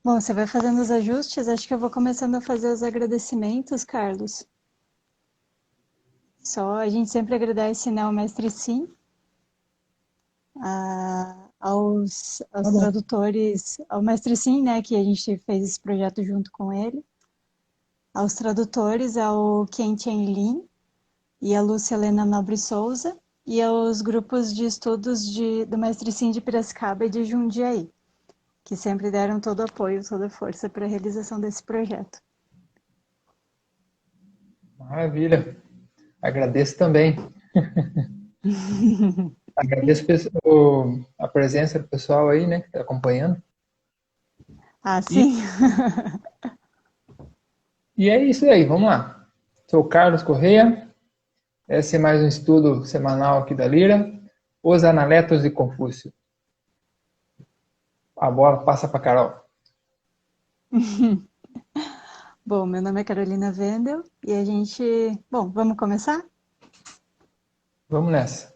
Bom, você vai fazendo os ajustes, acho que eu vou começando a fazer os agradecimentos, Carlos. Só a gente sempre agradece, né, ao Mestre Sim, aos Tá bom. tradutores, ao Mestre Sim, né, que a gente fez esse projeto junto com ele, aos tradutores, ao Qian Chen Lin e a Lúcia Helena Nobre Souza, e aos grupos de estudos do Mestre Sim de Piracicaba e de Jundiaí, que sempre deram todo o apoio, toda a força para a realização desse projeto. Maravilha. Agradeço também. Agradeço a presença do pessoal aí, né, que está acompanhando. Ah, E, sim. e é isso aí, vamos lá. Sou o Carlos Correia. Esse é mais um estudo semanal aqui da Lira. Os Analetos de Confúcio. A bola passa para Carol. Bom, meu nome é Carolina Wendel e a gente. Bom, vamos começar? Vamos nessa.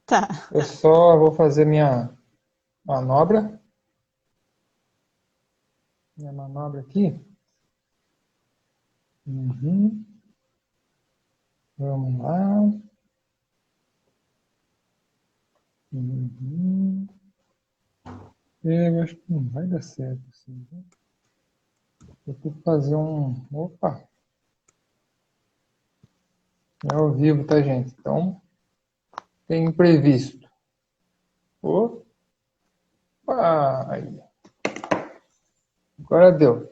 Tá. Eu só vou fazer minha manobra. Minha manobra aqui. Uhum. Vamos lá. Uhum. Eu acho que não vai dar certo assim, né? Eu tenho que fazer um. Opa! É ao vivo, tá, gente? Então, tem imprevisto. Opa! Aí. Agora deu.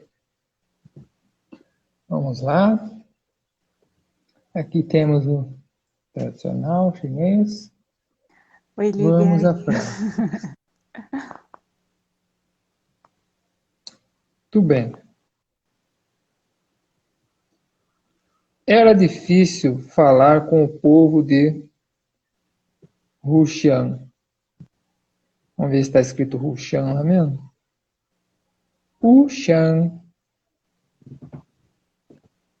Vamos lá. Aqui temos o tradicional chinês. Oi, Vamos Lilian. à frase. Tudo bem. Era difícil falar com o povo de Wuxian. Vamos ver se está escrito Wuxian lá mesmo. Wuxian.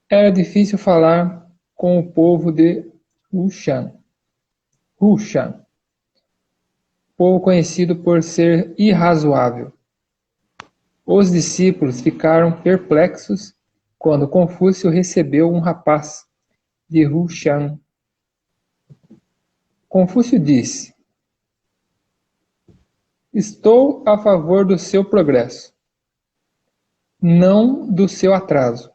Era difícil falar com o povo de Wuxian. Wuxian. Povo conhecido por ser irrazoável. Os discípulos ficaram perplexos quando Confúcio recebeu um rapaz de Wuxian. Confúcio disse: Estou a favor do seu progresso, não do seu atraso.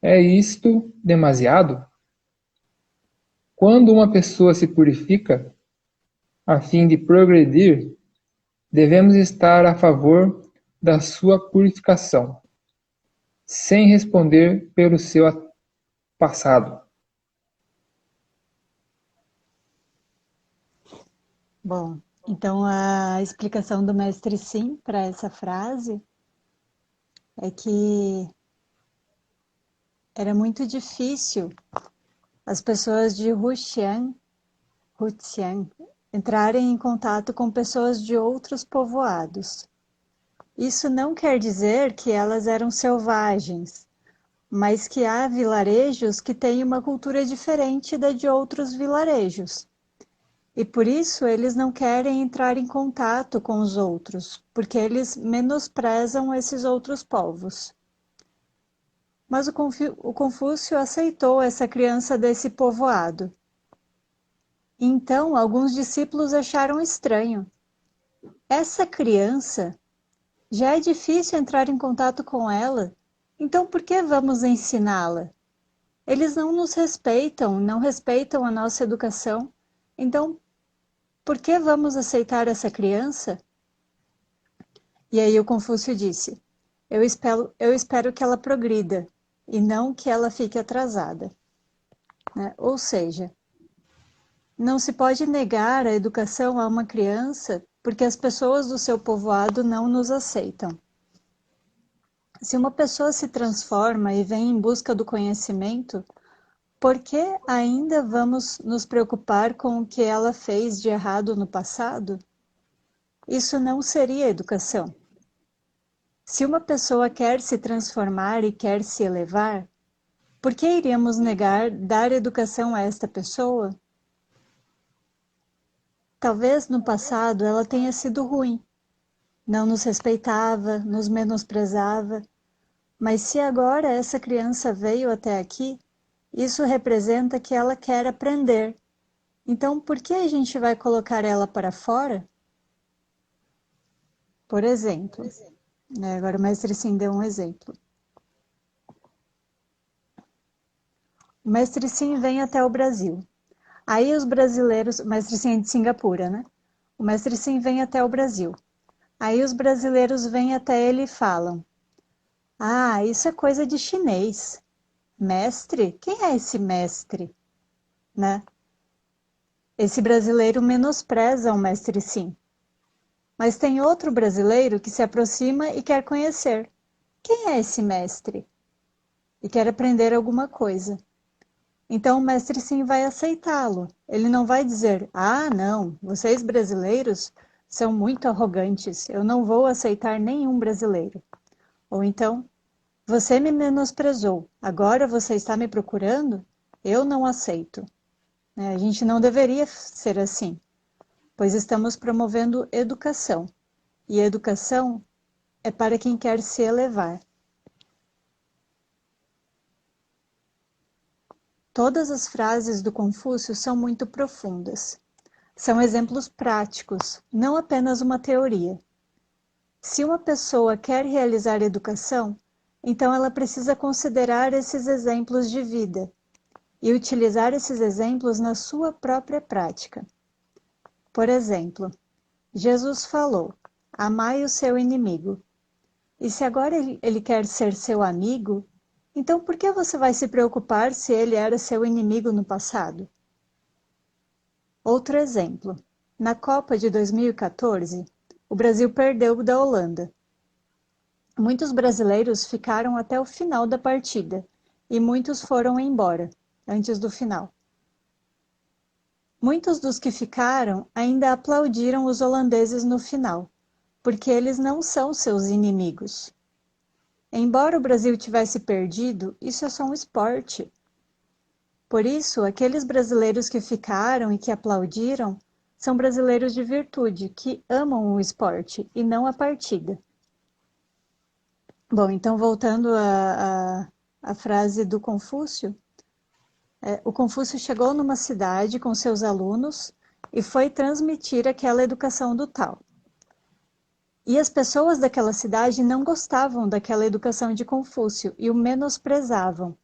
É isto demasiado? Quando uma pessoa se purifica, a fim de progredir, devemos estar a favor da sua purificação, sem responder pelo seu passado. Bom, então a explicação do mestre Sim para essa frase é que era muito difícil as pessoas de Huxian entrarem em contato com pessoas de outros povoados. Isso não quer dizer que elas eram selvagens, mas que há vilarejos que têm uma cultura diferente da de outros vilarejos. E por isso eles não querem entrar em contato com os outros, porque eles menosprezam esses outros povos. Mas o Confúcio aceitou essa criança desse povoado. Então, alguns discípulos acharam estranho. Essa criança, já é difícil entrar em contato com ela, então por que vamos ensiná-la? Eles não nos respeitam, não respeitam a nossa educação. Então, por que vamos aceitar essa criança? E aí o Confúcio disse: eu espero que ela progrida e não que ela fique atrasada. Né? Ou seja, não se pode negar a educação a uma criança porque as pessoas do seu povoado não nos aceitam. Se uma pessoa se transforma e vem em busca do conhecimento, por que ainda vamos nos preocupar com o que ela fez de errado no passado? Isso não seria educação. Se uma pessoa quer se transformar e quer se elevar, por que iríamos negar dar educação a esta pessoa? Talvez no passado ela tenha sido ruim, não nos respeitava, nos menosprezava. Mas se agora essa criança veio até aqui, isso representa que ela quer aprender. Então, por que a gente vai colocar ela para fora? Por exemplo, né? Agora o mestre Sim deu um exemplo. O mestre Sim vem até o Brasil. Aí os brasileiros, o mestre Sim é de Singapura, né? O mestre Sim vem até o Brasil. Aí os brasileiros vêm até ele e falam: Ah, isso é coisa de chinês. Mestre? Quem é esse mestre? Né? Esse brasileiro menospreza o mestre Sim. Mas tem outro brasileiro que se aproxima e quer conhecer. Quem é esse mestre? E quer aprender alguma coisa. Então o mestre Sim vai aceitá-lo. Ele não vai dizer: Ah, não, vocês brasileiros são muito arrogantes, eu não vou aceitar nenhum brasileiro. Ou então, você me menosprezou, agora você está me procurando? Eu não aceito. A gente não deveria ser assim, pois estamos promovendo educação. E educação é para quem quer se elevar. Todas as frases do Confúcio são muito profundas. São exemplos práticos, não apenas uma teoria. Se uma pessoa quer realizar educação, então ela precisa considerar esses exemplos de vida e utilizar esses exemplos na sua própria prática. Por exemplo, Jesus falou: amai o seu inimigo. E se agora ele quer ser seu amigo, então por que você vai se preocupar se ele era seu inimigo no passado? Outro exemplo. Na Copa de 2014, o Brasil perdeu da Holanda. Muitos brasileiros ficaram até o final da partida e muitos foram embora antes do final. Muitos dos que ficaram ainda aplaudiram os holandeses no final, porque eles não são seus inimigos. Embora o Brasil tivesse perdido, isso é só um esporte. Por isso, aqueles brasileiros que ficaram e que aplaudiram são brasileiros de virtude, que amam o esporte e não a partida. Bom, então voltando à frase do Confúcio, o Confúcio chegou numa cidade com seus alunos e foi transmitir aquela educação do Tao. E as pessoas daquela cidade não gostavam daquela educação de Confúcio e o menosprezavam.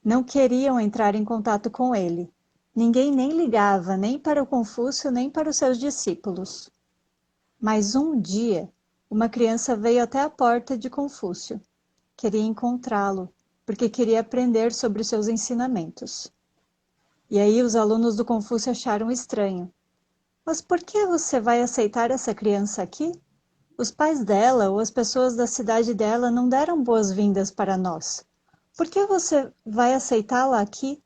Não queriam entrar em contato com ele. Ninguém nem ligava nem para o Confúcio nem para os seus discípulos. Mas um dia, uma criança veio até a porta de Confúcio. Queria encontrá-lo, porque queria aprender sobre os seus ensinamentos. E aí os alunos do Confúcio acharam estranho. Mas por que você vai aceitar essa criança aqui? Os pais dela ou as pessoas da cidade dela não deram boas-vindas para nós. Por que você vai aceitá-la aqui?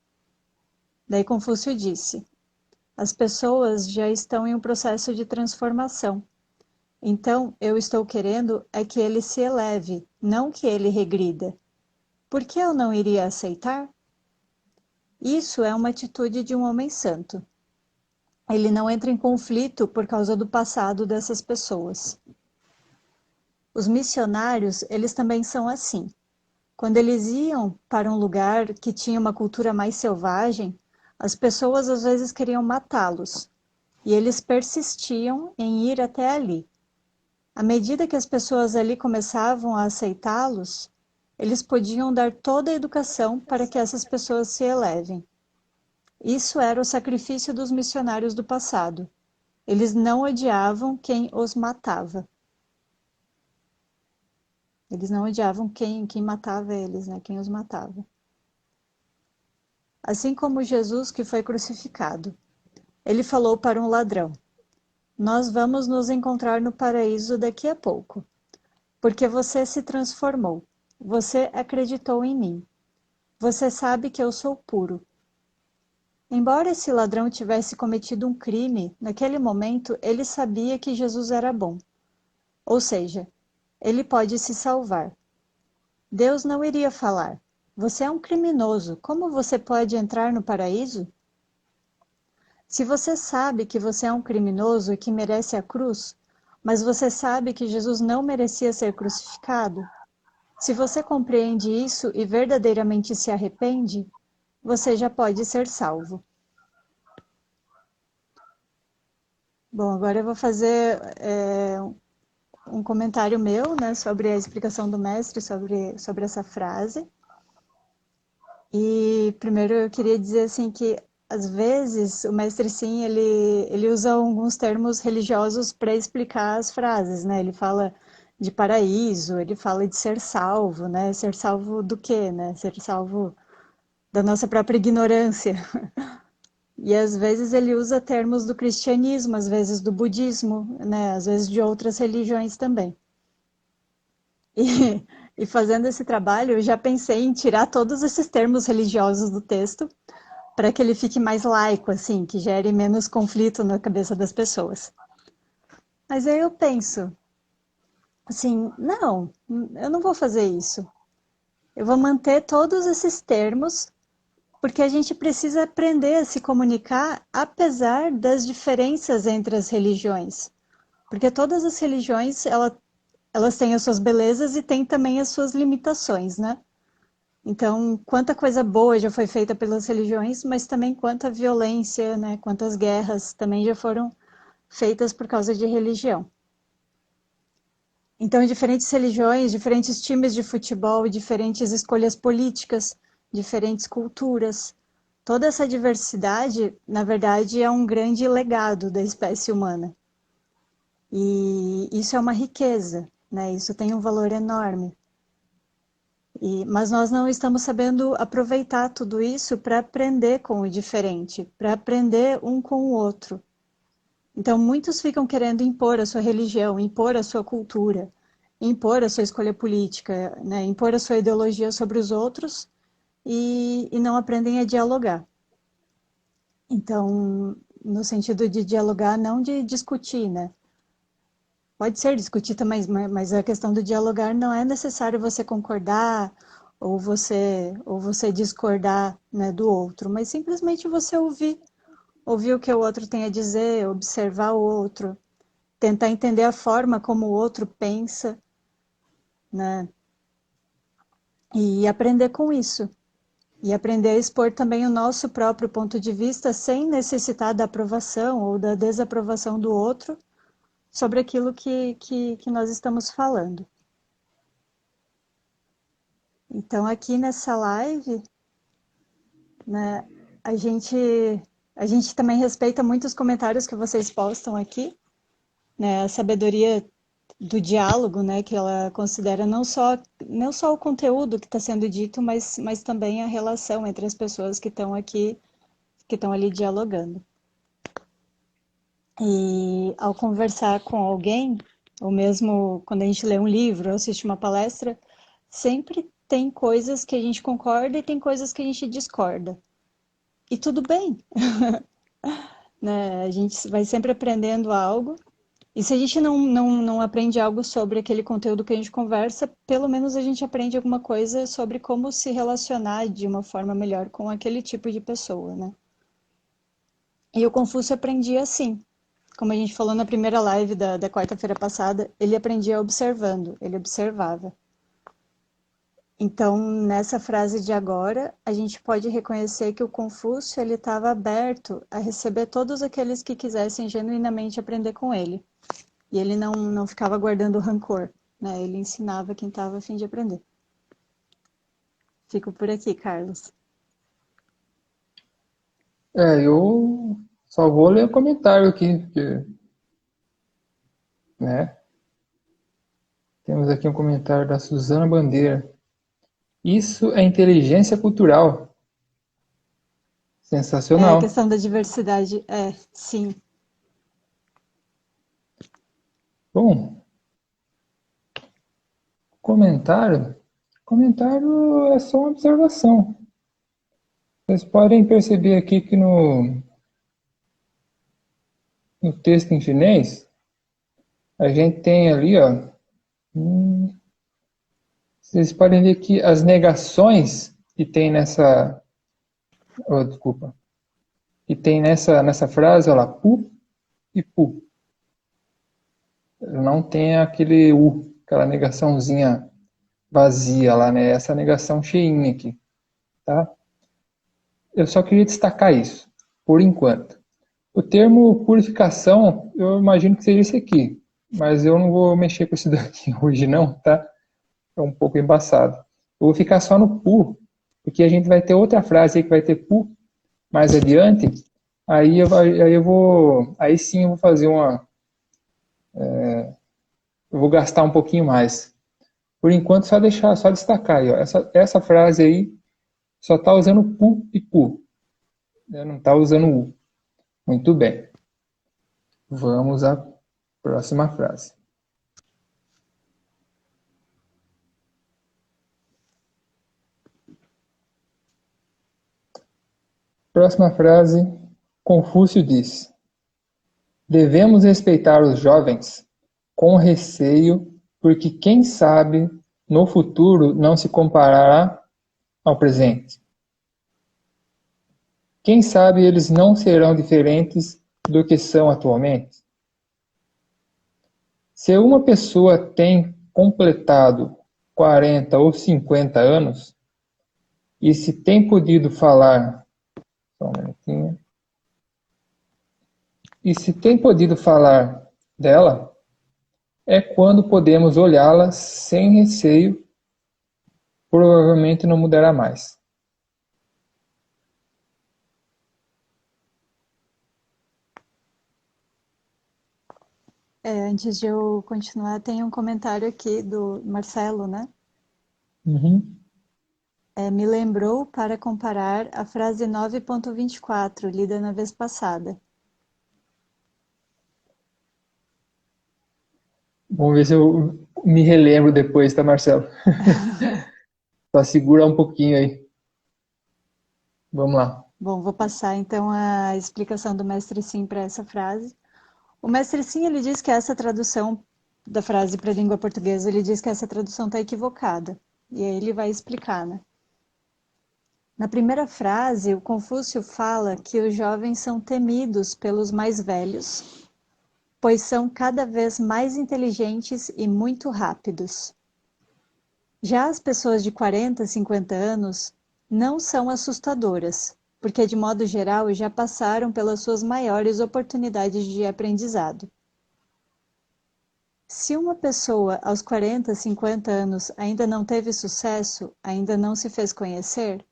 Daí Confúcio disse: as pessoas já estão em um processo de transformação. Então, eu estou querendo é que ele se eleve, não que ele regrida. Por que eu não iria aceitar? Isso é uma atitude de um homem santo. Ele não entra em conflito por causa do passado dessas pessoas. Os missionários, eles também são assim. Quando eles iam para um lugar que tinha uma cultura mais selvagem, as pessoas às vezes queriam matá-los, e eles persistiam em ir até ali. À medida que as pessoas ali começavam a aceitá-los, eles podiam dar toda a educação para que essas pessoas se elevem. Isso era o sacrifício dos missionários do passado. Eles não odiavam quem os matava. Eles não odiavam quem matava eles, né? Quem os matava. Assim como Jesus que foi crucificado. Ele falou para um ladrão: nós vamos nos encontrar no paraíso daqui a pouco, porque você se transformou. Você acreditou em mim. Você sabe que eu sou puro. Embora esse ladrão tivesse cometido um crime, naquele momento ele sabia que Jesus era bom. Ou seja, ele pode se salvar. Deus não iria falar: você é um criminoso, como você pode entrar no paraíso? Se você sabe que você é um criminoso e que merece a cruz, Mas você sabe que Jesus não merecia ser crucificado? Se você compreende isso e verdadeiramente se arrepende, você já pode ser salvo. Bom, agora eu vou fazer um comentário meu, né, sobre a explicação do mestre sobre essa frase. E primeiro eu queria dizer assim que às vezes o mestre sim ele usa alguns termos religiosos para explicar as frases, né? Ele fala de paraíso, ele fala de ser salvo, né? Ser salvo do quê, né? Ser salvo da nossa própria ignorância. E às vezes ele usa termos do cristianismo, às vezes do budismo, né? Às vezes de outras religiões também. E, e fazendo esse trabalho, eu já pensei em tirar todos esses termos religiosos do texto para que ele fique mais laico, assim, que gere menos conflito na cabeça das pessoas. Mas aí eu penso, assim, não, eu não vou fazer isso. Eu vou manter todos esses termos, porque a gente precisa aprender a se comunicar apesar das diferenças entre as religiões. Porque todas as religiões, elas têm as suas belezas e têm também as suas limitações, né? Então, quanta coisa boa já foi feita pelas religiões, mas também quanta violência, né? Quantas guerras também já foram feitas por causa de religião. Então, diferentes religiões, diferentes times de futebol, diferentes escolhas políticas, diferentes culturas. Toda essa diversidade, na verdade, é um grande legado da espécie humana. E isso é uma riqueza, né? Isso tem um valor enorme. Mas nós não estamos sabendo aproveitar tudo isso para aprender com o diferente, para aprender um com o outro. Então, muitos ficam querendo impor a sua religião, impor a sua cultura, impor a sua escolha política, né? Impor a sua ideologia sobre os outros e não aprendem a dialogar. Então, no sentido de dialogar, não de discutir, né? Pode ser discutir também, mas a questão do dialogar não é necessário você concordar ou você discordar, né, do outro, mas simplesmente você ouvir o que o outro tem a dizer, observar o outro, tentar entender a forma como o outro pensa, né? E aprender com isso. E aprender a expor também o nosso próprio ponto de vista sem necessitar da aprovação ou da desaprovação do outro sobre aquilo que nós estamos falando. Então, aqui nessa live, né, a gente, a gente também respeita muito os comentários que vocês postam aqui, né, a sabedoria do diálogo, né, que ela considera não só o conteúdo que está sendo dito, mas também a relação entre as pessoas que estão aqui, que estão ali dialogando. E ao conversar com alguém, ou mesmo quando a gente lê um livro ou assiste uma palestra, sempre tem coisas que a gente concorda e tem coisas que a gente discorda. E tudo bem, né? A gente vai sempre aprendendo algo. E se a gente não aprende algo sobre aquele conteúdo que a gente conversa, pelo menos a gente aprende alguma coisa sobre como se relacionar de uma forma melhor com aquele tipo de pessoa, né? E o Confúcio aprendia assim. Como a gente falou na primeira live da quarta-feira passada, ele aprendia observando, ele observava. Então, nessa frase de agora, a gente pode reconhecer que o Confúcio ele estava aberto a receber todos aqueles que quisessem genuinamente aprender com ele. E ele não ficava guardando rancor, né? Ele ensinava quem estava a fim de aprender. Fico por aqui, Carlos. Eu só vou ler o comentário aqui, porque, né? Temos aqui um comentário da Suzana Bandeira. Isso é inteligência cultural. É, a Sensacional. questão da diversidade, sim. Bom, comentário. Comentário é só uma observação. Vocês podem perceber aqui que no texto em chinês, a gente tem ali, ó. Vocês podem ver que as negações que tem nessa. Oh, desculpa. Que tem nessa frase, olha lá, pu e pu. não tem aquele U, aquela negaçãozinha vazia lá, né? Essa negação cheinha aqui, tá? Eu só queria destacar isso, por enquanto. O termo purificação, eu imagino que seja esse aqui, mas eu não vou mexer com esse daqui hoje não, tá? É um pouco embaçado. Eu vou ficar só no pu, porque a gente vai ter outra frase aí que vai ter pu mais adiante, aí sim eu vou fazer eu vou gastar um pouquinho mais. Por enquanto, só destacar aí, ó, essa frase aí só está usando pu e cu, né? Não está usando u. Muito bem. Vamos à próxima frase. Próxima frase, Confúcio diz: devemos respeitar os jovens com receio, porque quem sabe no futuro não se comparará ao presente. Quem sabe eles não serão diferentes do que são atualmente? Se uma pessoa tem completado 40 ou 50 anos e se tem podido falar, só um minutinho, e se tem podido falar dela, é quando podemos olhá-la sem receio, provavelmente não mudará mais. Antes de eu continuar, tem um comentário aqui do Marcelo, né? Uhum. Me lembrou para comparar a frase 9.24, lida na vez passada. Vamos ver se eu me relembro depois, tá, Marcelo? Só segura um pouquinho aí. Vamos lá. Bom, vou passar então a explicação do mestre Sim para essa frase. O mestre Sim, ele diz que essa tradução da frase para a língua portuguesa, ele diz que essa tradução está equivocada. E aí ele vai explicar, né? Na primeira frase, o Confúcio fala que os jovens são temidos pelos mais velhos, pois são cada vez mais inteligentes e muito rápidos. Já as pessoas de 40, 50 anos não são assustadoras, porque de modo geral já passaram pelas suas maiores oportunidades de aprendizado. Se uma pessoa aos 40, 50 anos ainda não teve sucesso, ainda não se fez conhecer,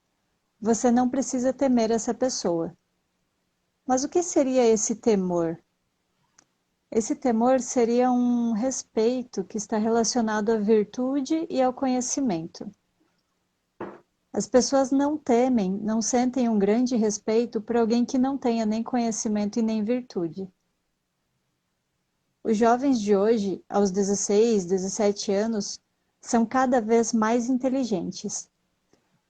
você não precisa temer essa pessoa. Mas o que seria esse temor? Esse temor seria um respeito que está relacionado à virtude e ao conhecimento. As pessoas não temem, não sentem um grande respeito por alguém que não tenha nem conhecimento e nem virtude. Os jovens de hoje, aos 16, 17 anos, são cada vez mais inteligentes.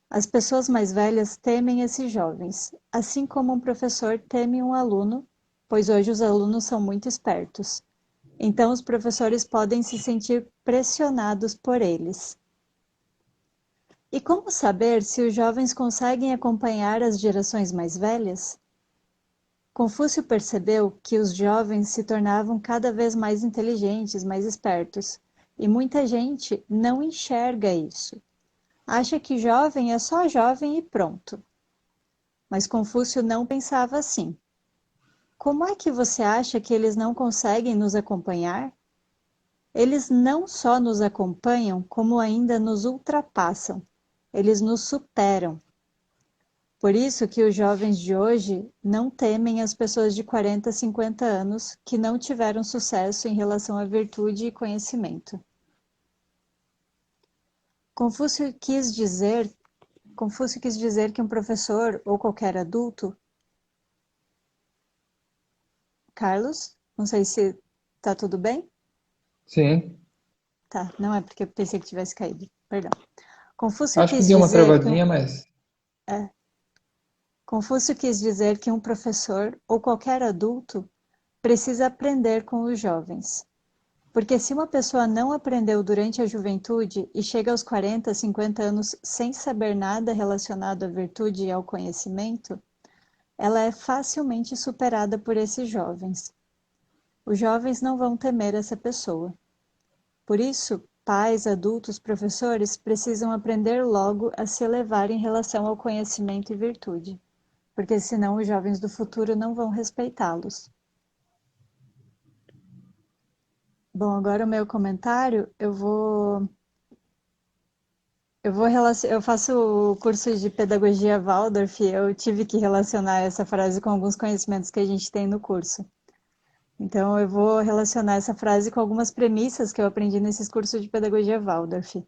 As pessoas mais velhas temem esses jovens, assim como um professor teme um aluno, pois hoje os alunos são muito espertos. Então, os professores podem se sentir pressionados por eles. E como saber se os jovens conseguem acompanhar as gerações mais velhas? Confúcio percebeu que os jovens se tornavam cada vez mais inteligentes, mais espertos, e muita gente não enxerga isso. Acha que jovem é só jovem e pronto. Mas Confúcio não pensava assim. Como é que você acha que eles não conseguem nos acompanhar? Eles não só nos acompanham, como ainda nos ultrapassam. Eles nos superam. Por isso que os jovens de hoje não temem as pessoas de 40, 50 anos que não tiveram sucesso em relação à virtude e conhecimento. Confúcio quis dizer que um professor ou qualquer adulto... Carlos, não sei se tá tudo bem? Sim. Tá, não é porque eu pensei que tivesse caído, perdão. Confúcio Acho que quis deu uma dizer que travadinha, mas Confúcio quis dizer que um professor ou qualquer adulto precisa aprender com os jovens. Porque se uma pessoa não aprendeu durante a juventude e chega aos 40, 50 anos sem saber nada relacionado à virtude e ao conhecimento, ela é facilmente superada por esses jovens. os jovens não vão temer essa pessoa. Por isso, pais, adultos, professores precisam aprender logo a se elevar em relação ao conhecimento e virtude, porque senão os jovens do futuro não vão respeitá-los. Bom, agora o meu comentário, eu faço o curso de pedagogia Waldorf e eu tive que relacionar essa frase com alguns conhecimentos que a gente tem no curso. Então, eu vou relacionar essa frase com algumas premissas que eu aprendi nesses cursos de pedagogia Waldorf.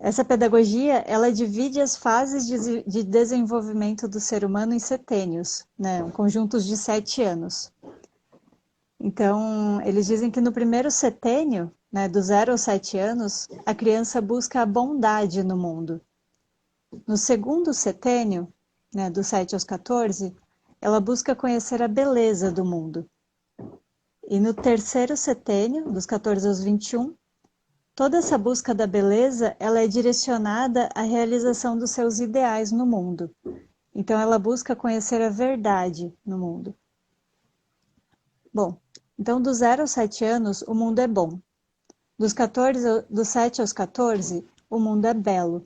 Essa pedagogia, ela divide as fases de desenvolvimento do ser humano em setênios, né? Conjuntos de 7 anos. Então, eles dizem que no primeiro setênio, né, do 0 aos 7 anos, a criança busca a bondade no mundo. No segundo setênio, né, do 7 aos 14, ela busca conhecer a beleza do mundo. E no terceiro setênio, dos 14 aos 21, toda essa busca da beleza, ela é direcionada à realização dos seus ideais no mundo. Então, ela busca conhecer a verdade no mundo. Bom, então, dos 0 aos 7 anos, o mundo é bom. Dos 7 aos 14, o mundo é belo.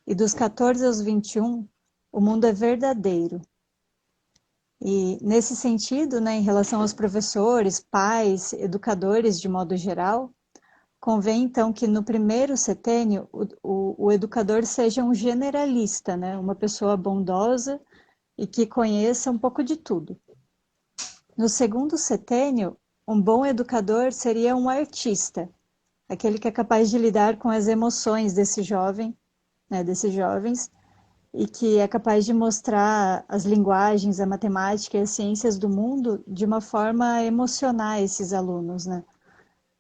E dos 14 aos 21, o mundo é verdadeiro. E, nesse sentido, né, em relação aos professores, pais, educadores de modo geral, convém, então, que no primeiro setênio o educador seja um generalista, né, uma pessoa bondosa e que conheça um pouco de tudo. No segundo setênio, um bom educador seria um artista, aquele que é capaz de lidar com as emoções desse jovem, né, desses jovens, e que é capaz de mostrar as linguagens, a matemática e as ciências do mundo de uma forma a emocionar esses alunos, né?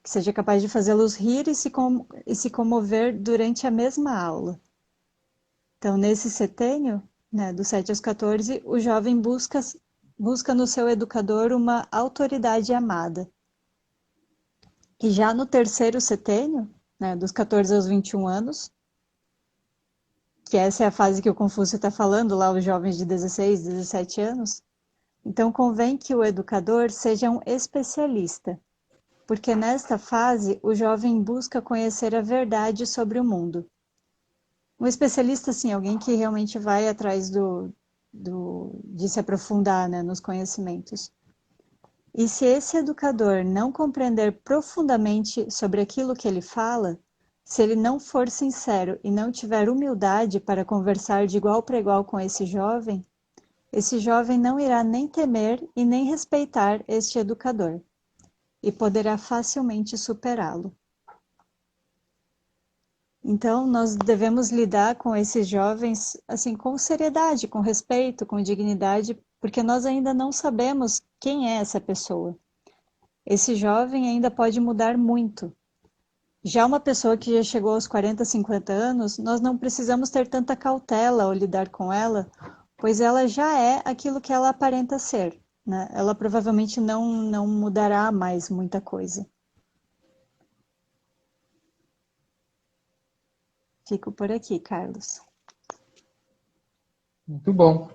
Que seja capaz de fazê-los rir e se comover durante a mesma aula. Então, nesse setênio, né, dos 7 aos 14, o jovem busca no seu educador uma autoridade amada. E já no terceiro setênio, né, dos 14 aos 21 anos, que essa é a fase que o Confúcio está falando, lá os jovens de 16, 17 anos, então convém que o educador seja um especialista, porque nesta fase o jovem busca conhecer a verdade sobre o mundo. Um especialista, assim, alguém que realmente vai atrás de se aprofundar, né, nos conhecimentos. E se esse educador não compreender profundamente sobre aquilo que ele fala, se ele não for sincero e não tiver humildade para conversar de igual para igual com esse jovem não irá nem temer e nem respeitar este educador, e poderá facilmente superá-lo. Então, nós devemos lidar com esses jovens assim com seriedade, com respeito, com dignidade, porque nós ainda não sabemos quem é essa pessoa. Esse jovem ainda pode mudar muito. Já uma pessoa que já chegou aos 40, 50 anos, nós não precisamos ter tanta cautela ao lidar com ela, pois ela já é aquilo que ela aparenta ser, né? Ela provavelmente não mudará mais muita coisa. Fico por aqui, Carlos. Muito bom.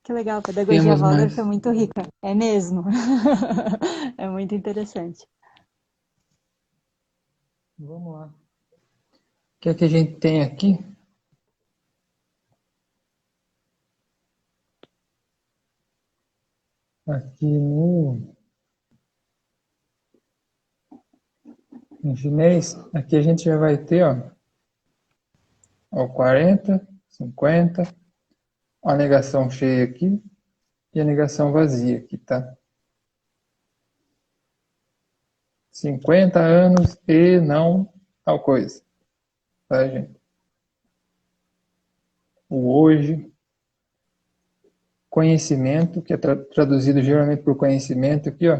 Que legal, a pedagogia Temos Waldorf é mais. muito rica. É mesmo. É muito interessante. Vamos lá. O que é que a gente tem aqui? Aqui no chinês, aqui a gente já vai ter, ó, 40, 50, a negação cheia aqui e a negação vazia aqui, tá? 50 anos e não tal coisa, tá, gente? O hoje, conhecimento, que é traduzido geralmente por conhecimento aqui, ó,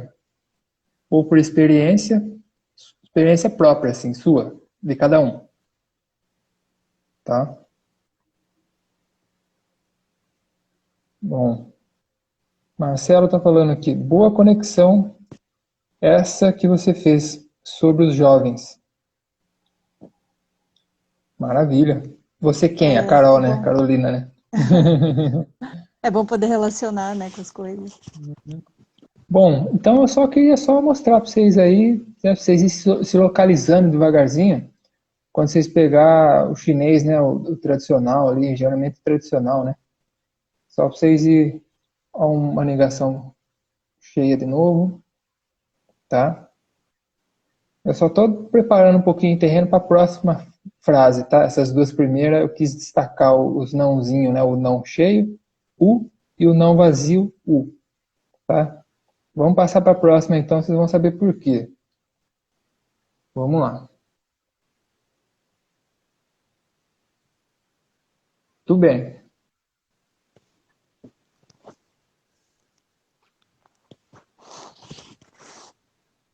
ou por experiência própria, assim, sua, de cada um, tá? Bom, Marcelo está falando aqui, boa conexão essa que você fez sobre os jovens. Maravilha. Você quem? A É Carol, né? bom. Carolina, né? É bom poder relacionar, né, com as coisas. Bom, então eu só queria mostrar para vocês aí, né, pra vocês irem se localizando devagarzinho. Quando vocês pegar o chinês, né, o tradicional ali, geralmente tradicional, né? Só para vocês ir a uma negação cheia de novo, tá? Eu só estou preparando um pouquinho de terreno para a próxima frase, tá? Essas duas primeiras eu quis destacar os nãozinho, né? O não cheio, u, e o não vazio, u, tá? Vamos passar para a próxima então, vocês vão saber por quê. Vamos lá. Tudo bem.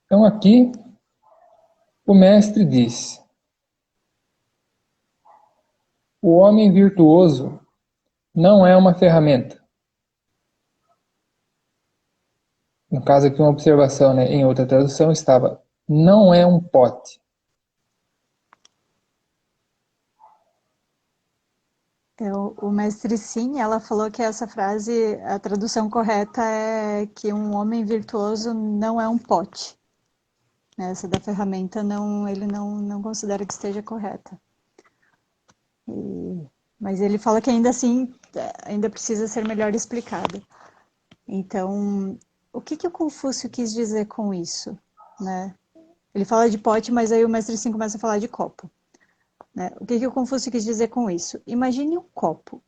Então aqui o mestre diz: o homem virtuoso não é uma ferramenta. No caso aqui uma observação, né? Em outra tradução estava: não é um pote. O mestre Sim, ela falou que essa frase, a tradução correta é que um homem virtuoso não é um pote. Essa da ferramenta não, ele não considera que esteja correta. Mas ele fala que ainda assim ainda precisa ser melhor explicada. Então, o que o Confúcio quis dizer com isso, né? Ele fala de pote, mas aí o mestre Sim começa a falar de copo. Né? O que o Confúcio quis dizer com isso? Imagine um copo.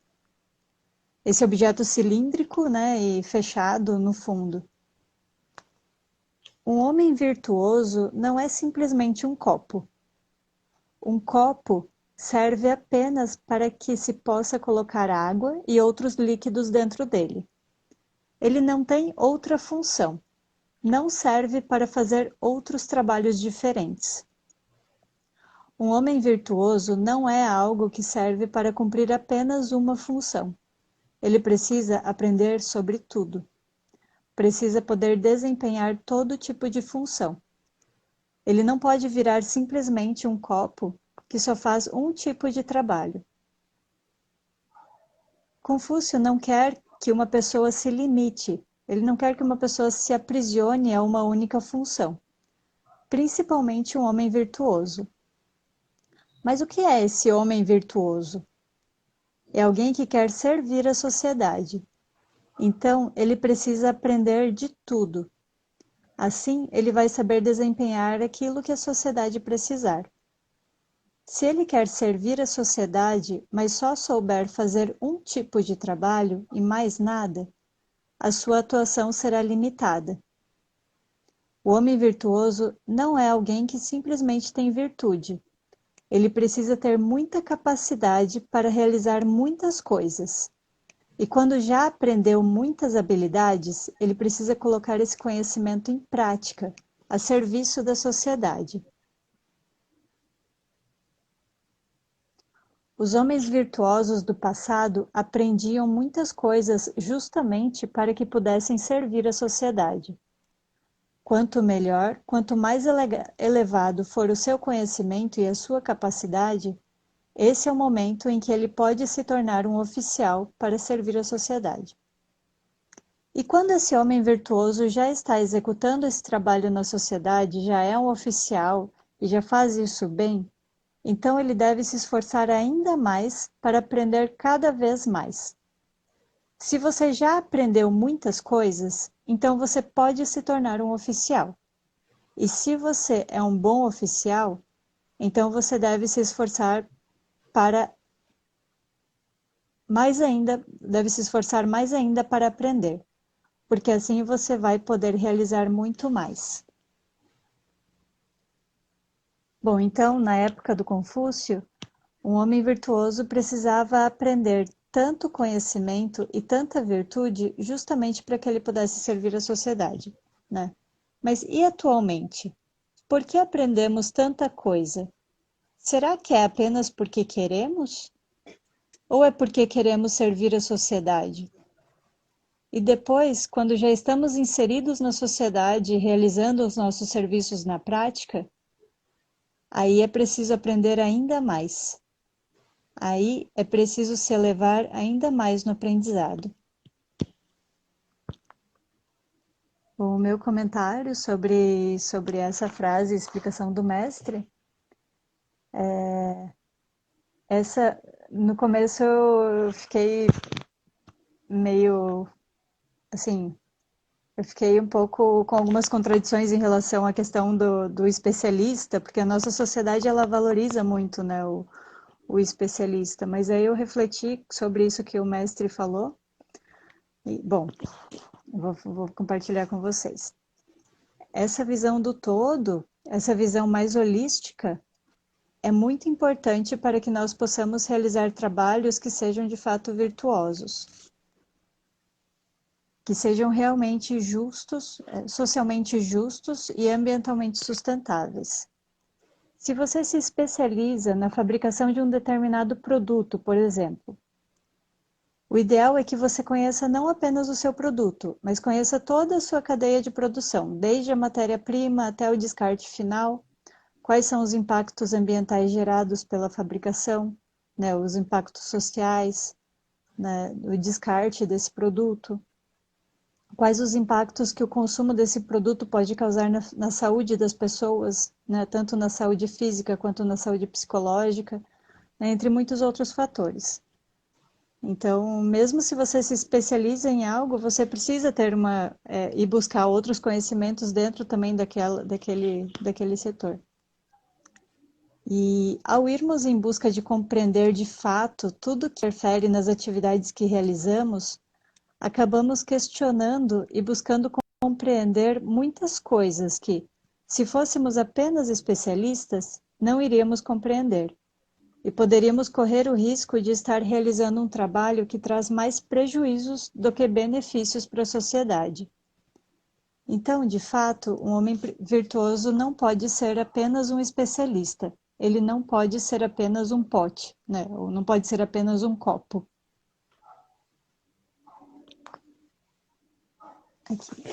Esse objeto cilíndrico, né, e fechado no fundo. Um homem virtuoso não é simplesmente um copo. Um copo serve apenas para que se possa colocar água e outros líquidos dentro dele. Ele não tem outra função. Não serve para fazer outros trabalhos diferentes. Um homem virtuoso não é algo que serve para cumprir apenas uma função. Ele precisa aprender sobre tudo. Precisa poder desempenhar todo tipo de função. Ele não pode virar simplesmente um copo que só faz um tipo de trabalho. Confúcio não quer que uma pessoa se limite, ele não quer que uma pessoa se aprisione a uma única função, principalmente um homem virtuoso. Mas o que é esse homem virtuoso? É alguém que quer servir a sociedade. Então, ele precisa aprender de tudo. Assim, ele vai saber desempenhar aquilo que a sociedade precisar. Se ele quer servir a sociedade, mas só souber fazer um tipo de trabalho e mais nada, a sua atuação será limitada. O homem virtuoso não é alguém que simplesmente tem virtude. Ele precisa ter muita capacidade para realizar muitas coisas. E quando já aprendeu muitas habilidades, ele precisa colocar esse conhecimento em prática, a serviço da sociedade. Os homens virtuosos do passado aprendiam muitas coisas justamente para que pudessem servir a sociedade. Quanto melhor, quanto mais elevado for o seu conhecimento e a sua capacidade, esse é o momento em que ele pode se tornar um oficial para servir a sociedade. E quando esse homem virtuoso já está executando esse trabalho na sociedade, já é um oficial e já faz isso bem, então ele deve se esforçar ainda mais para aprender cada vez mais. Se você já aprendeu muitas coisas, então você pode se tornar um oficial. E se você é um bom oficial, então você deve se esforçar para mais ainda para aprender, porque assim você vai poder realizar muito mais. Bom, então, na época do Confúcio, um homem virtuoso precisava aprender tanto conhecimento e tanta virtude justamente para que ele pudesse servir a sociedade, né? Mas e atualmente? Por que aprendemos tanta coisa? Será que é apenas porque queremos? Ou é porque queremos servir a sociedade? E depois, quando já estamos inseridos na sociedade e realizando os nossos serviços na prática, aí é preciso aprender ainda mais. Aí é preciso se elevar ainda mais no aprendizado. O meu comentário sobre essa frase, explicação do mestre, essa, no começo eu fiquei meio, assim, eu fiquei um pouco com algumas contradições em relação à questão do especialista, porque a nossa sociedade, ela valoriza muito, né, o especialista, mas aí eu refleti sobre isso que o mestre falou, e, bom, vou compartilhar com vocês. Essa visão do todo, essa visão mais holística, é muito importante para que nós possamos realizar trabalhos que sejam de fato virtuosos, que sejam realmente justos, socialmente justos e ambientalmente sustentáveis. Se você se especializa na fabricação de um determinado produto, por exemplo, o ideal é que você conheça não apenas o seu produto, mas conheça toda a sua cadeia de produção, desde a matéria-prima até o descarte final. Quais são os impactos ambientais gerados pela fabricação, né, os impactos sociais, né, o descarte desse produto, quais os impactos que o consumo desse produto pode causar na saúde das pessoas, né, tanto na saúde física quanto na saúde psicológica, né, entre muitos outros fatores. Então, mesmo se você se especializa em algo, você precisa ter e buscar outros conhecimentos dentro também daquele setor. E ao irmos em busca de compreender de fato tudo que interfere nas atividades que realizamos, acabamos questionando e buscando compreender muitas coisas que, se fôssemos apenas especialistas, não iríamos compreender. E poderíamos correr o risco de estar realizando um trabalho que traz mais prejuízos do que benefícios para a sociedade. Então, de fato, um homem virtuoso não pode ser apenas um especialista. Ele não pode ser apenas um pote, né? Ou não pode ser apenas um copo. Aqui.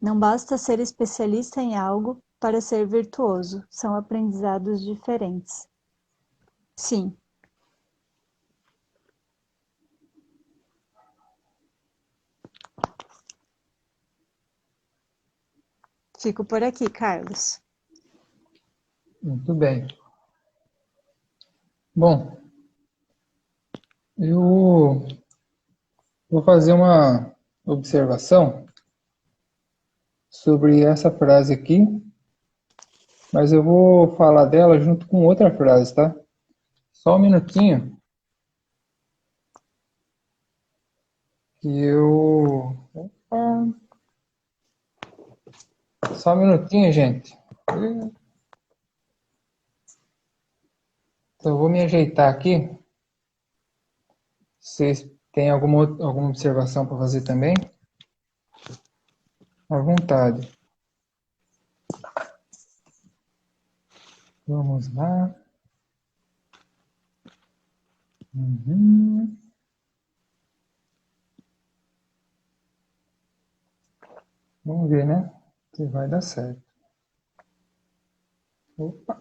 Não basta ser especialista em algo para ser virtuoso. São aprendizados diferentes. Sim. Fico por aqui, Carlos. Muito bem. Bom, eu vou fazer uma observação sobre essa frase aqui, mas eu vou falar dela junto com outra frase, tá? Só um minutinho, que eu... Opa. Só um minutinho, gente. Então, eu vou me ajeitar aqui. Vocês têm alguma observação para fazer também? À vontade. Vamos lá. Uhum. Vamos ver, né? Se vai dar certo. Opa.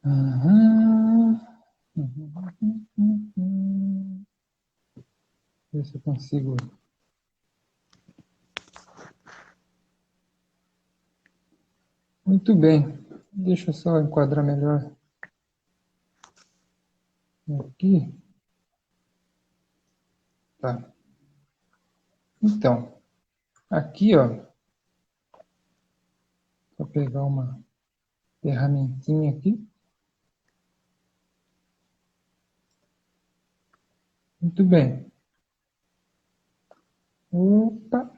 Uhum. Ver se eu consigo. Muito bem. Deixa eu só enquadrar melhor aqui. Tá. Então, aqui, ó, vou pegar uma ferramentinha aqui. Muito bem. Opa.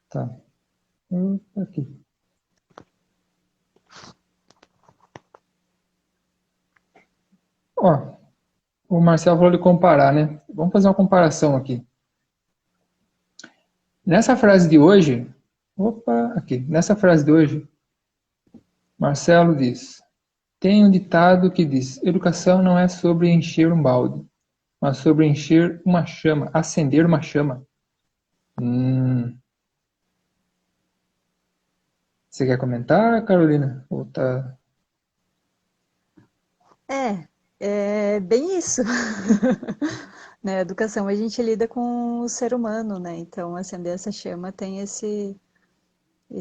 Tá. Opa, aqui. Ó, o Marcelo falou de comparar, né? Vamos fazer uma comparação aqui. Nessa frase de hoje, opa, aqui. Nessa frase de hoje, Marcelo diz: tem um ditado que diz: educação não é sobre encher um balde, mas sobre encher uma chama, acender uma chama. Você quer comentar, Carolina? Ou tá... É bem isso. Na educação a gente lida com o ser humano, né? Então acender essa chama tem esse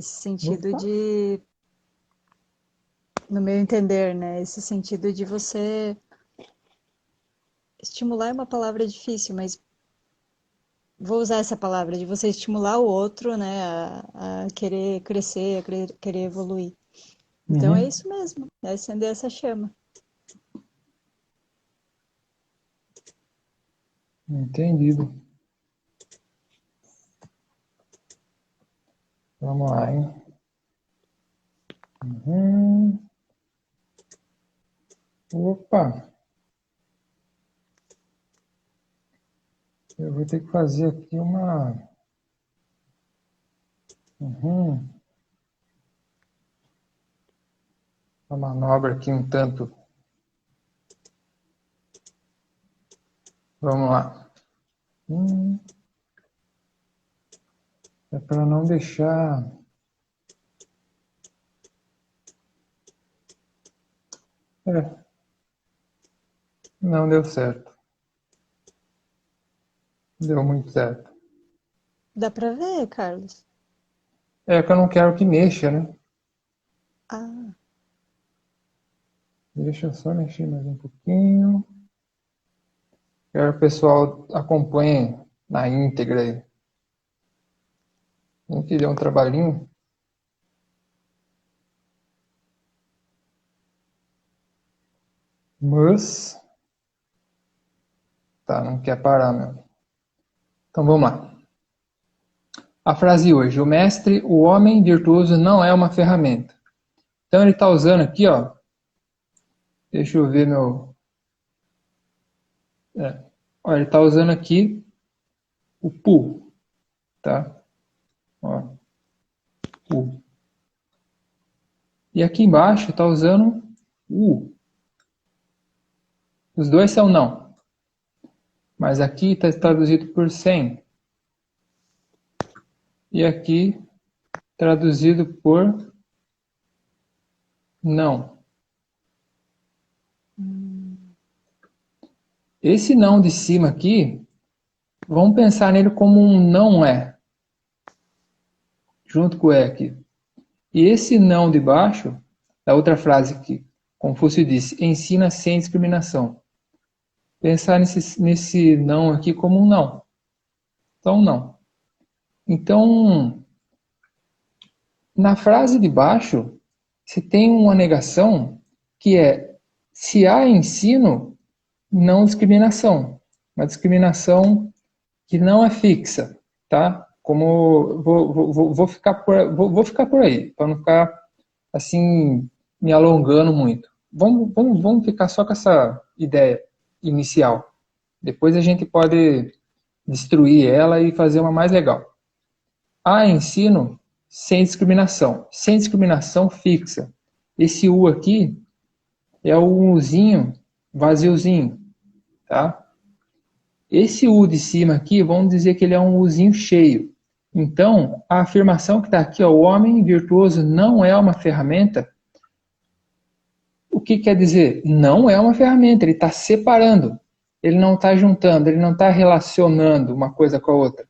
sentido Opa. de, no meu entender, né? Esse sentido de você estimular é uma palavra difícil, mas vou usar essa palavra, de você estimular o outro, né? A querer crescer, querer evoluir. Então é Uhum. isso mesmo, é acender essa chama. Entendido. Vamos lá, hein? Uhum. Opa! Eu vou ter que fazer aqui uhum, uma manobra aqui um tanto. Vamos lá. É para não deixar. É, não deu certo. Deu muito certo. Dá pra ver, Carlos? É que eu não quero que mexa, né? Ah, Deixa eu só mexer mais um pouquinho. Quero que o pessoal acompanhe na íntegra aí. Nem que dê um trabalhinho. Mas. Tá, não quer parar, meu. Então vamos lá. A frase hoje. O mestre, o homem virtuoso não é uma ferramenta. Então ele está usando aqui, ó. Deixa eu ver meu. Ó, ele está usando aqui o pu, tá? Ó, pu. E aqui embaixo está usando o u. Os dois são não. Mas aqui está traduzido por sem. E aqui traduzido por não. Esse não de cima aqui, vamos pensar nele como um não é, junto com o é aqui. E esse não de baixo, da outra frase aqui, Confúcio disse, ensina sem discriminação. Pensar nesse não aqui como um não. Então, não. Então, na frase de baixo, se tem uma negação que é se há ensino, não discriminação. Uma discriminação que não é fixa, tá? Como vou ficar vou ficar por aí, para não ficar assim me alongando muito. Vamos ficar só com essa ideia inicial. Depois a gente pode destruir ela e fazer uma mais legal. Há ensino sem discriminação fixa. Esse U aqui é o Uzinho vaziozinho, tá? Esse U de cima aqui, vamos dizer que ele é um Uzinho cheio. Então, a afirmação que está aqui, ó, o homem virtuoso não é uma ferramenta, o que quer dizer? Não é uma ferramenta, ele está separando, ele não está juntando, ele não está relacionando uma coisa com a outra.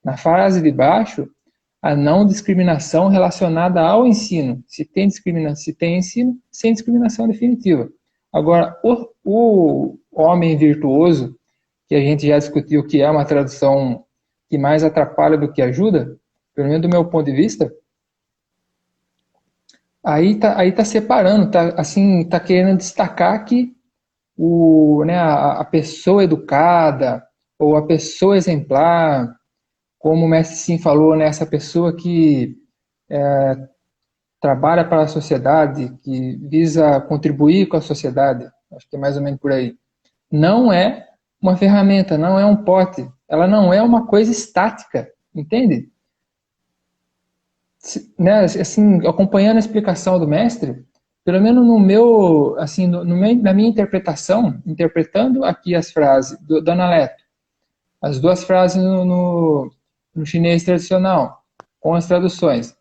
Na frase de baixo, a não discriminação relacionada ao ensino. Se tem discriminação, se tem ensino, sem discriminação definitiva. Agora, o homem virtuoso, que a gente já discutiu que é uma tradução que mais atrapalha do que ajuda, pelo menos do meu ponto de vista, aí tá separando, tá assim, tá querendo destacar que a pessoa educada ou a pessoa exemplar, como o mestre Sim falou, né, essa pessoa que trabalha para a sociedade, que visa contribuir com a sociedade, acho que é mais ou menos por aí. Não é uma ferramenta, não é um pote, ela não é uma coisa estática, entende? Né, assim, acompanhando a explicação do mestre, pelo menos no meu, assim, na minha interpretação, interpretando aqui as frases do Analecto, as duas frases no chinês tradicional, com as traduções,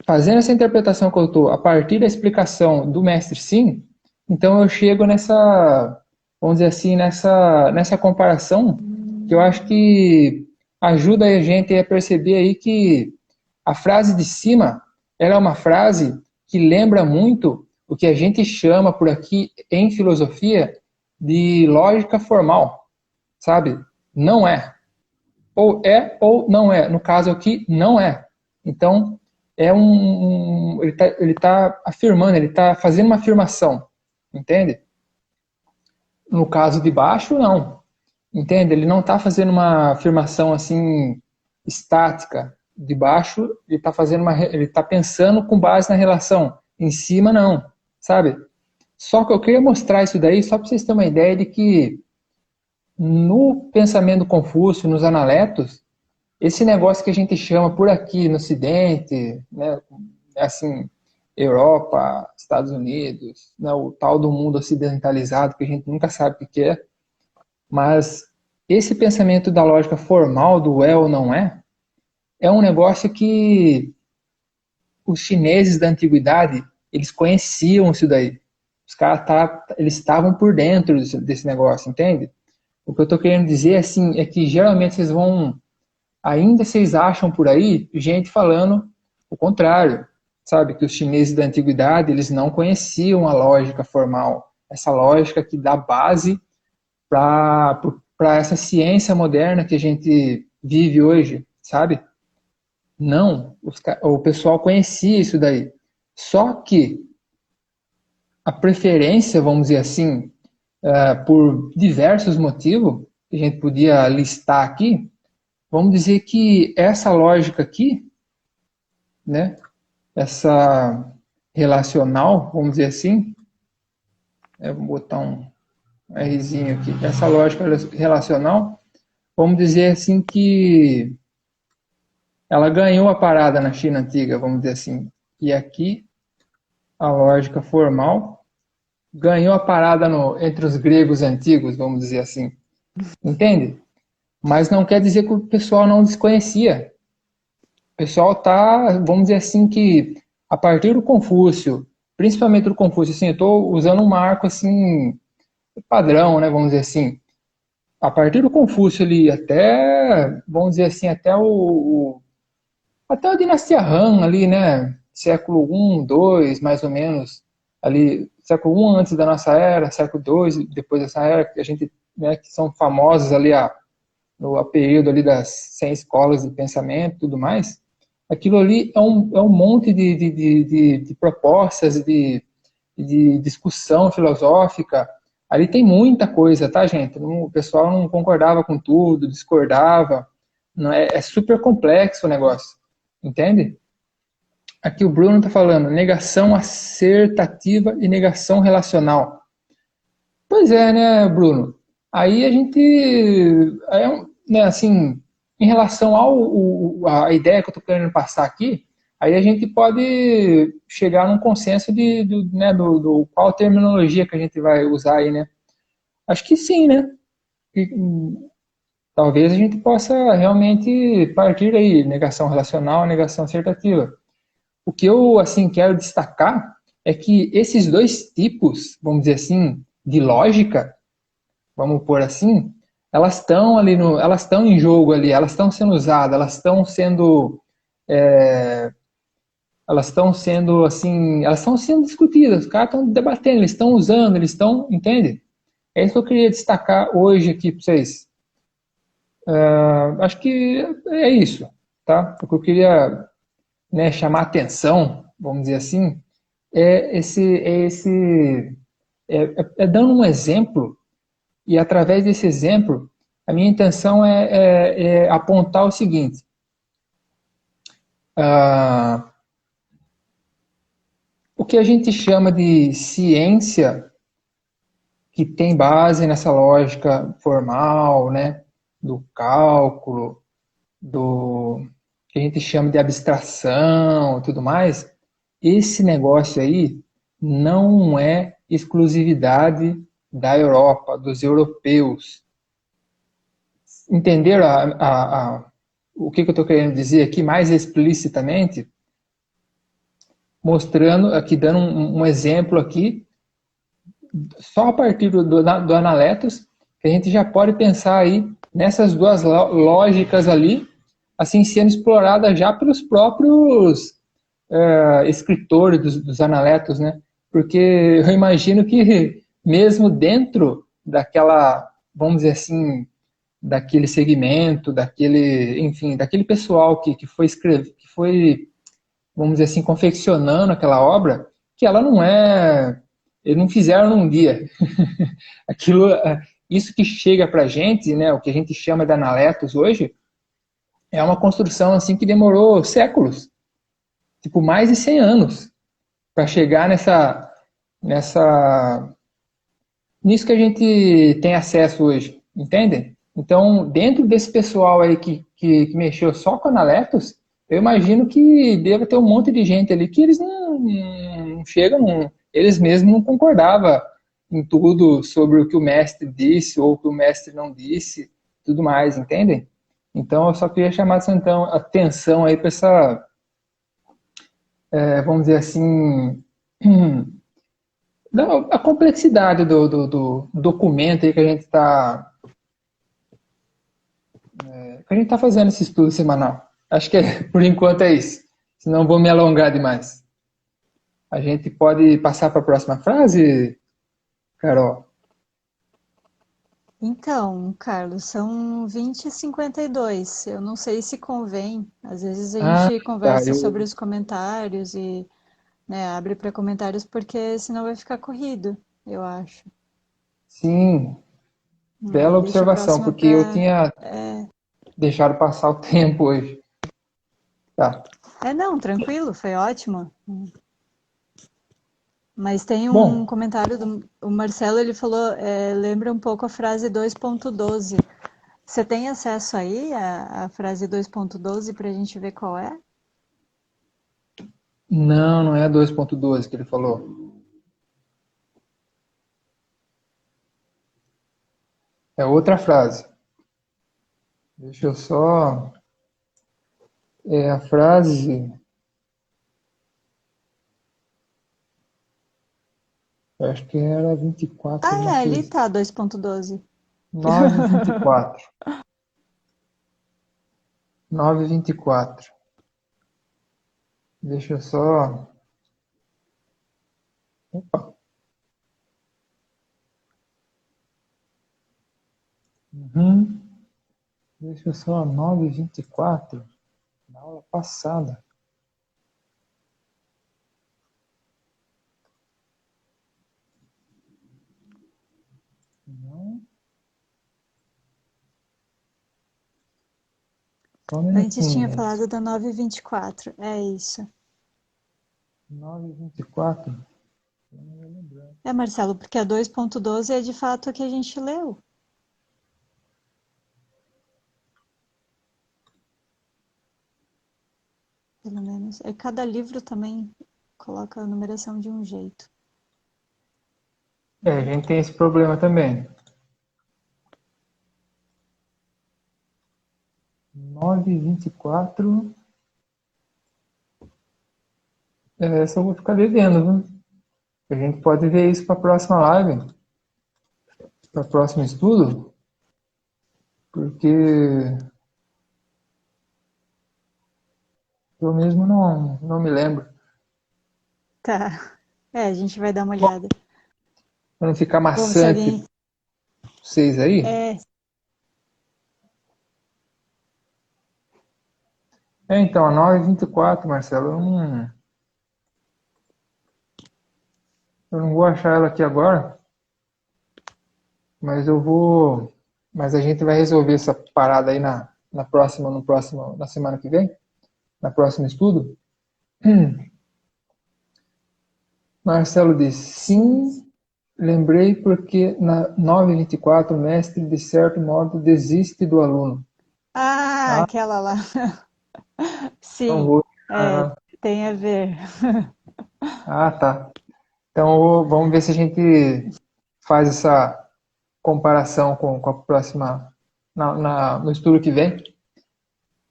fazendo essa interpretação que eu estou a partir da explicação do mestre Sim, Então eu chego nessa, vamos dizer assim, nessa comparação que eu acho que ajuda a gente a perceber aí que a frase de cima, ela é uma frase que lembra muito o que a gente chama por aqui em filosofia de lógica formal, sabe? Não é. Ou é ou não é. No caso aqui, não é. Então, ele tá afirmando, ele está fazendo uma afirmação, entende? No caso de baixo, não. Entende? Ele não está fazendo uma afirmação assim estática. De baixo, ele está pensando com base na relação. Em cima, não. Sabe? Só que eu queria mostrar isso daí só para vocês terem uma ideia de que no pensamento do Confúcio, nos Analetos, esse negócio que a gente chama por aqui no Ocidente, né, assim, Europa, Estados Unidos, né, o tal do mundo ocidentalizado que a gente nunca sabe o que é, mas esse pensamento da lógica formal do é ou não é, é um negócio que os chineses da antiguidade, eles conheciam isso daí. Os caras eles estavam por dentro desse negócio, entende? O que eu estou querendo dizer assim, é que geralmente vocês acham por aí gente falando o contrário, sabe? Que os chineses da antiguidade, eles não conheciam a lógica formal, essa lógica que dá base para essa ciência moderna que a gente vive hoje, sabe? Não, o pessoal conhecia isso daí. Só que a preferência, vamos dizer assim, por diversos motivos, que a gente podia listar aqui, vamos dizer que essa lógica aqui, né, essa relacional, vamos dizer assim, vou botar um Rzinho aqui, essa lógica relacional, vamos dizer assim que ela ganhou a parada na China antiga, vamos dizer assim. E aqui, a lógica formal ganhou a parada entre os gregos antigos, vamos dizer assim. Entende? Mas não quer dizer que o pessoal não desconhecia. O pessoal tá, vamos dizer assim, que a partir do Confúcio, principalmente do Confúcio, assim, eu estou usando um marco assim, padrão, né, vamos dizer assim. A partir do Confúcio ali até, vamos dizer assim, até a dinastia Han ali, né? Século I, II, mais ou menos, ali, século I antes da nossa era, século II depois dessa era, que a gente, né, que são famosos ali no período ali das 100 escolas de pensamento e tudo mais, aquilo ali é um monte de propostas, de discussão filosófica. Ali tem muita coisa, tá, gente? O pessoal não concordava com tudo, discordava. Não é super complexo o negócio. Entende? Aqui o Bruno está falando negação assertativa e negação relacional. Pois é, né, Bruno? Aí a gente, né, assim, em relação à ideia que eu estou querendo passar aqui, aí a gente pode chegar num consenso né, do qual terminologia que a gente vai usar aí, né? Acho que sim, né? E, talvez a gente possa realmente partir aí, negação relacional, negação assertativa. O que eu assim quero destacar é que esses dois tipos, vamos dizer assim, de lógica, vamos pôr assim, elas estão em jogo ali, elas estão sendo usadas, é, elas estão sendo discutidas, os caras estão debatendo, eles estão usando, entende? É isso que eu queria destacar hoje aqui para vocês. Acho que é isso, tá? O que eu queria, né, chamar atenção, vamos dizer assim, é dando um exemplo, e através desse exemplo, a minha intenção é apontar o seguinte: o que a gente chama de ciência, que tem base nessa lógica formal, né, do cálculo, do que a gente chama de abstração e tudo mais, esse negócio aí não é exclusividade da Europa, dos europeus. Entenderam o que eu estou querendo dizer aqui mais explicitamente? Mostrando aqui, dando um exemplo aqui só a partir do Analetos que a gente já pode pensar aí nessas duas lógicas ali, assim, sendo explorada já pelos próprios escritores dos Analetos, né? Porque eu imagino que mesmo dentro daquela, vamos dizer assim, daquele segmento, daquele, enfim, daquele pessoal que foi escrever, que foi, vamos dizer assim, confeccionando aquela obra, que ela não é, eles não fizeram num dia. Aquilo, isso que chega para a gente, né, o que a gente chama de analetos hoje, é uma construção assim que demorou séculos, tipo mais de 100 anos, para chegar nessa nisso que a gente tem acesso hoje, entende? Então, dentro desse pessoal aí que mexeu só com analetos, eu imagino que deva ter um monte de gente ali que eles não chegam, eles mesmos não concordavam em tudo sobre o que o mestre disse ou o que o mestre não disse, tudo mais, entende? Então, eu só queria chamar então, atenção aí para essa, vamos dizer assim, a complexidade do documento aí que a gente tá fazendo esse estudo semanal. Acho que por enquanto é isso. Senão vou me alongar demais. A gente pode passar para a próxima frase, Carol? Então, Carlos, são 20h52. Eu não sei se convém. Às vezes a Ah, gente tá. conversa sobre os comentários e, né, abre para comentários porque senão vai ficar corrido, eu acho. Sim, bela Deixa a observação, próxima porque eu para. tinha deixado passar o tempo hoje. Tá. Não, tranquilo, foi ótimo. Mas tem um Bom, comentário do o Marcelo, ele falou, lembra um pouco a frase 2.12. Você tem acesso aí à frase 2.12 para a gente ver qual é? não é 2.12 que ele falou. É outra frase. Deixa eu só. É a frase. Acho que era 24 Ah, alguma ali coisa. tá 2.12. 9:24. 9:24. Deixa eu só. Opa. Uhum. Deixa eu só. 9:24. Na aula passada. Não. Só um Antes minutinho, tinha gente. falado da 9.24. É isso. 9:24. Marcelo, porque a 2.12 é de fato a que a gente leu. Pelo menos. Cada livro também coloca a numeração de um jeito. A gente tem esse problema também. 9:24. Essa eu vou ficar devendo, viu? A gente pode ver isso para a próxima live, para o próximo estudo, porque eu mesmo não me lembro. Tá. A gente vai dar uma Bom, olhada. para não ficar Bom, se maçante alguém. para vocês aí. É, Então, a 9:24, Marcelo, eu não vou achar ela aqui agora, mas eu vou. Mas a gente vai resolver essa parada aí na próxima, no próximo, na semana que vem, na próximo estudo. Marcelo disse, sim, lembrei porque na 9:24 o mestre, de certo modo, desiste do aluno. Ah, aquela lá. não Sim, vou. Ah, tem a ver. tá. Então vamos ver se a gente faz essa comparação com a próxima, no estudo que vem.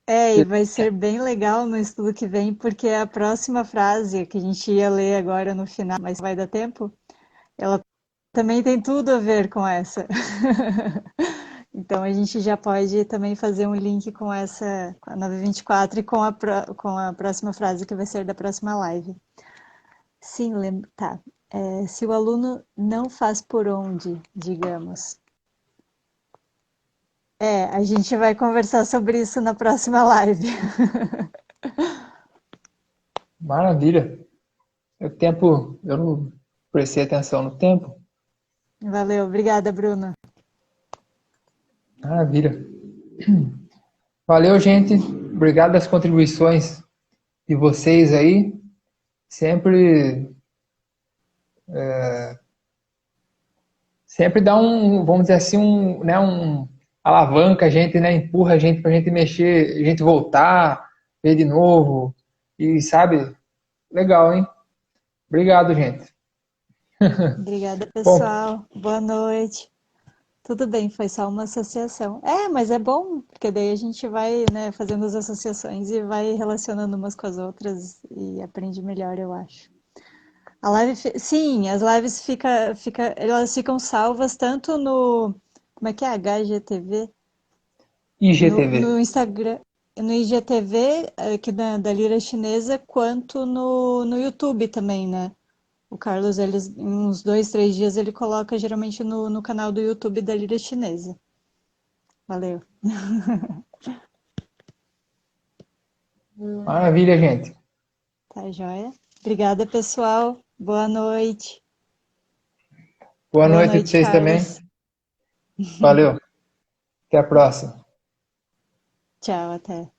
E vai ser bem legal no estudo que vem, porque a próxima frase que a gente ia ler agora no final, mas vai dar tempo, ela também tem tudo a ver com essa. Então a gente já pode também fazer um link com essa, com a 924 e com com a próxima frase que vai ser da próxima live. Sim, tá. Se o aluno não faz por onde, digamos. A gente vai conversar sobre isso na próxima live. Maravilha. O tempo, eu não prestei atenção no tempo. Valeu, obrigada, Bruna. Maravilha. Valeu, gente. Obrigado das contribuições de vocês aí. Sempre, sempre dá vamos dizer assim, alavanca a gente, né? Empurra a gente para a gente mexer, a gente voltar, ver de novo. E sabe, legal, hein? Obrigado, gente. Obrigada, Bom, pessoal. Boa noite. Tudo bem, foi só uma associação. Mas é bom, porque daí a gente vai, né, fazendo as associações e vai relacionando umas com as outras e aprende melhor, eu acho. Sim, as lives elas ficam salvas tanto no, como é que é? HGTV? IGTV. No Instagram, no IGTV, aqui da Lira Chinesa, quanto no YouTube também, né? O Carlos, em uns 2, 3 dias, ele coloca geralmente no canal do YouTube da Lira Chinesa. Valeu. Maravilha, gente. Tá joia? Obrigada, pessoal. Boa noite. Boa Boa noite para noite, vocês também. Carlos. Valeu. Até a próxima. Tchau, até.